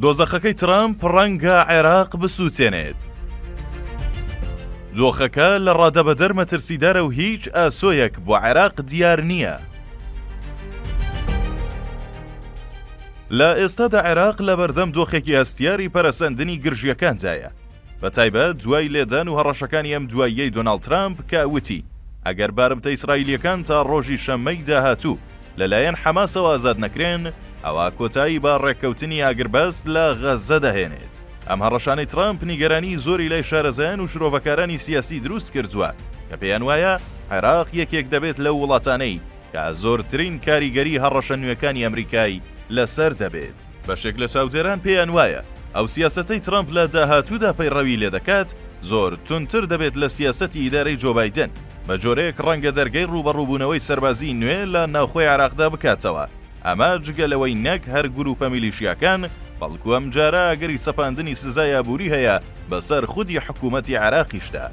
دۆزەخەکەی ترامپ ڕەنگە عێراق بسووتێنێت. دۆخەکە لە ڕادەبەدەر مەترسیدارە و هیچ ئاسۆیەک بۆ عێراق دیار نییە. لە ئێستادا عێراق لە بەردەم دۆخێکی هەستیاری پەرەسەندنی گرژیەکاندایە، بە تایبەت دوای لێدان و هەڕەشەکانی ئەم دواییەی دۆناڵد ترامپ کە وتی ئەگەر بارمتە ئیسرائیلیەکان تا ڕۆژی شەممەی داهاتوو لەلایەن حەماسەوە ئازاد نەکرێن، ئەوە کۆتایی با ڕێککەوتنی ئاگربەست لە غەزە دەهێنێت. ئەم هەڕەشانەی ترامپ نیگەرانی زۆری لای شارەزایان و شرۆڤەکارانی سیاسی دروست کردووە کە پێیان وایە عێراق یەکێک دەبێت لەو وڵاتانەی کە زۆرترین کاریگەری هەڕەشە نوێەکانی ئەمریکای لەسەر دەبێت. بەشێک لە چاودێران پێیان وایە ئەو سیاسەتەی ترامپ لە داهاتوودا پەیڕەوی لێ دەکات زۆر تونتر دەبێت لە سیاسەتی ئیدارەی جۆ بایدن، بە جۆرەیەک ڕەنگە دەرگەی ڕوبەڕووبوونەوەی سەربازی نوێ لە ناوخۆی عێراقدا بکاتەوە. ئەمە جگەلەوەی نەک هەر گروپە میلیشیاکان، بەڵکو ئەم جارە ئەگەری سەپاندنی سزای ئابووری هەیە بەسەر خودی حکوومەتی عێراقیشدا.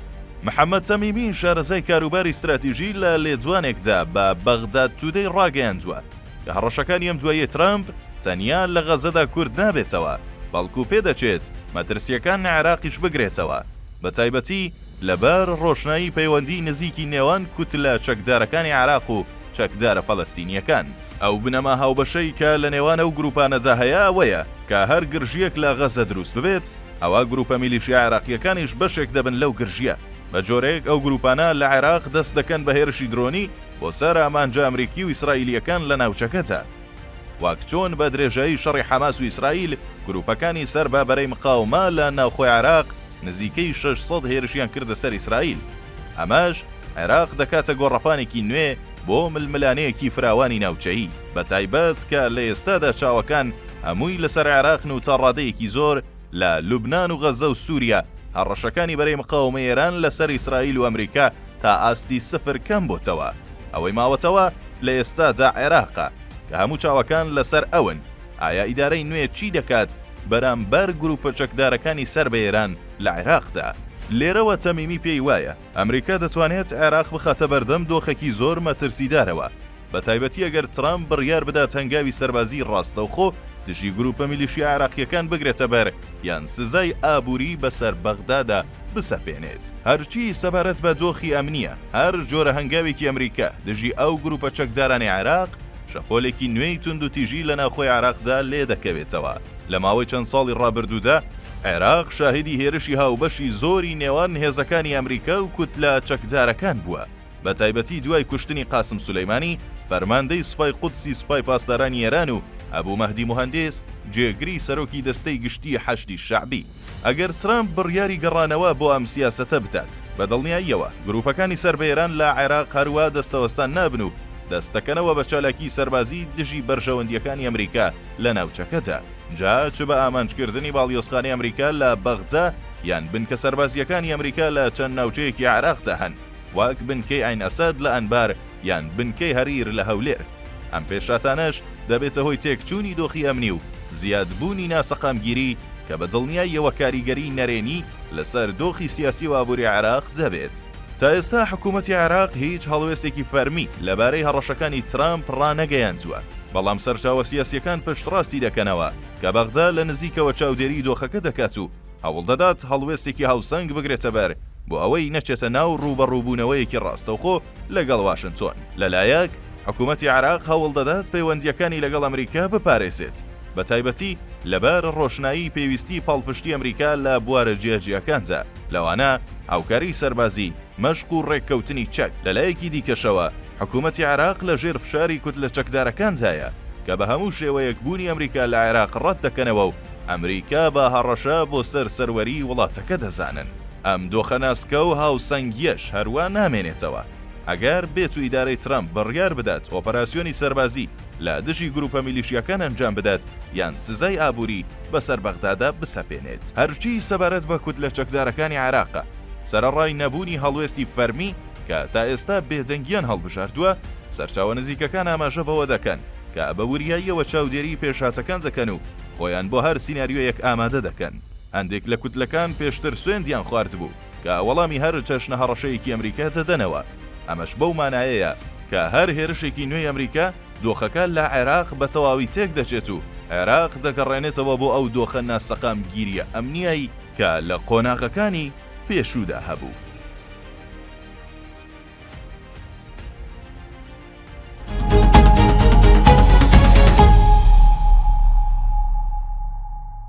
محەممەد تەمیمی شارەزای کاروباری استراتیژی لە لێدوانێکدا بە بەغداد تودەی ڕاگەیاندووە کە هەڕەشەکانی ئەم دواییە ترامپ تەنیا لە غەزەدا کورد نابێتەوە، بەڵکو پێدەچێت مەترسیەکان عێراقیش بگرێتەوە، بە تایبەتی لەبەر ڕۆشنایی پەیوەندی نزیکی نێوان کوتلە چەکدارەکانی عێراق و چەکدارە فەڵەستینیەکان. ئەو بنەما هاوبەشەی کە لە نێوان ئەو گروپانەدا هەیە ئەوەیە کە هەر گرژیەک لە غەزە دروست ببێت، ئەوە گروپە میلیشیا عێراقیەکانیش بەشێک دەبن لەو گرژیە. بە جۆرەیەک ئەو گروپانە لە عێراق دەست دەکەن بە هێرشی درۆنی بۆ سەر ئامانجە ئەمریکی و ئیسرائیلیەکان لە ناوچەکەتە. واک چۆن بە درێژایی شەڕی حەماس و ئیسرائیل گروپەکانی سەر بابەرەی مقاومە لە ناوخۆی عێراق نزیکەی 600 هێرشیان کردە سەر ئیسرائیل. ئەمەش عێراق دەکاتە گۆڕەپانێکی نوێ بۆ ململانەیەکی فراوانی ناوچەیی، بە تایبەت کە لە ئێستادا چاوەکان هەمووی لەسەر عێراقن و تا ڕادەیەکی زۆر لە لوبنان و غەزە و سووریا هەڕەشەکانی بەرەی مقاومە ئێران لەسەر ئیسرائیل و ئەمریکا تا ئاستی سفر کەم بۆتەوە. ئەوەی ماوەتەوە لە ئێستادا عێراقە کە هەموو چاوەکان لەسەر ئەون ئایا ئیدارەی نوێ چی دەکات بەرامبەر گروپە چەکدارەکانی سەر بە ئێران لە عێراقدا. لێرەوە تەمیمی پێی وایە ئەمریکا دەتوانێت عێراق بخاتە بەردەم دۆخێکی زۆر مەترسیدارەوە، بە تایبەتی ئەگەر ترامپ بڕیار بدات هەنگاوی سەربازی ڕاستەوخۆ دژی گروپە میلیشیا عێراقیەکان بگرێتە بەر یان سزای ئابووری بەسەر بەغدادا بسەپێنێت. هەرچی سەبارەت بە دۆخی ئەمنیە، هەر جۆرە هەنگاوێکی ئەمریکا دژی ئەو گروپە چەکدارانی عێراق شەپۆلێکی نوێی تونند و تیژی لە ناوخۆی عێراقدا لێ دەکەوێتەوە. لە ماوەی چەند ساڵی ڕابردوودا عێراق شاهدی هێرشی هاوبەشی زۆری نێوان هێزەکانی ئەمریکا و کوتلە چەکدارەکان بووە، بە تایبەتی دوای کوشتنی قاسم سولەیمانی فەرماندەی سوپای قودسی سوپای پاسدارانی ئێران و ئەبوو مەهدی موهەندێس جێگری سەرۆکی دەستەی گشتی حەشدی شەعبی. ئەگەر ترامپ بڕیاری گەڕانەوە بۆ ئەم سیاسەتە بدات، بە دڵنیاییەوە گروپەکانی سەر بە ئێران لە عێراق هەروە دەستەوەستان نابن و دەستەکەنەوە بە چالاکی سەربازی دژی بەرژەوەندیەکانی ئەمریکا لە ناوچەکەتە. جا چ بە ئامانجکردنی باڵیۆزخانەی ئەمریکا لە بەغدە یان بنکە سەربازیەکانی ئەمریکا لە چەند ناوچەیەکی عێراقدا هەن، واک بنکەی عین ئەسەد لە ئەنبار یان بنکەی هەریر لە هەولێر. ئەم پێشاتانەش دەبێتە هۆی تێکچوونی دۆخی ئەمنی و زیادبوونی ناسەقامگیری کە بە دڵنیاییەوە کاریگەری نەرێنی لەسەر دۆخی سیاسی و ئابووری عێراق دەبێت. تا ئێستا حکوومەتی عێراق هیچ هەڵوێستێکی فەرمی لەبارەی هەڕەشەکانی ترامپ ڕانەگەیاندووە، بەڵام سەرچاوە سیاسیەکان پشتڕاستی دەکەنەوە کە بەغدا لە نزیکەوە چاودێری دۆخەکە دەکات و هەوڵ دەدات هەڵوێستێکی هاوسەنگ بگرێتە بەر بۆ ئەوەی نەچێتە ناو ڕوبەڕووبوونەوەیەکی ڕاستەوخۆ لەگەڵ واشنگتۆن. لەلایەک حکوومەتی عێراق هەوڵ دەدات پەیوەندیەکانی لەگەڵ ئەمریکا بپارێزێت، بە تایبەتی لەبەر ڕۆشنایی پێویستی پاڵپشتی ئەمریکا لە بوارە جیاجیەکاندا، لەوانە هاوکاری سەربازی، مەشق و ڕێککەوتنی چەک. لەلایەکی دیکەشەوە حکوومەتی عێراق لە ژێر فشاری کوتلە چەکدارەکاندایە کە بە هەموو شێوەیەک بوونی ئەمریکا لە عێراق ڕەت دەکەنەوە و ئەمریکا بە هەڕەشە بۆ سەر سەروەری وڵاتەکە دەزانن. ئەم دۆخەناسکە و هاوسەنگیەش هەروە نامێنێتەوە. ئەگەر بێت و ئیدارەی ترامپ بڕیار بدات ئۆپەراسیۆنی سەربازی لە دژی گروپە میلیشیاکان ئەنجام بدات یان سزای ئابووری بەسەر بەغدادا بسەپێنێت. هەرچی سەبارەت بە کوتلە چەکدارەکانی عێراقە سەرەڕای نەبوونی هەڵوێستی فەرمی کە تا ئێستا بێدەنگیان هەڵبژاردووە، سەرچاوە نزیکەکان ئاماژە بەوە دەکەن کە بە وریاییەوە چاودێری پێشهاتەکان دەکەن و خۆیان بۆ هەر سیناریۆیەک ئامادە دەکەن. هەندێک لە کوتلەکان پێشتر سوێندیان خوارد بوو کە وەڵامی هەر چەشنە هەڕەشەیەکی ئەمریکا دەدەنەوە. ئەمەش بەو مانایەیە کە هەر هێرشێکی نوێی ئەمریکا دۆخەکە لە عێراق بە تەواوی تێک دەچێت و عێراق دەگەڕێنێتەوە بۆ ئەو دۆخە ناسەقام گیریە ئەمنیایی کە لە قۆناغەکانی پێشوودا هەبوو.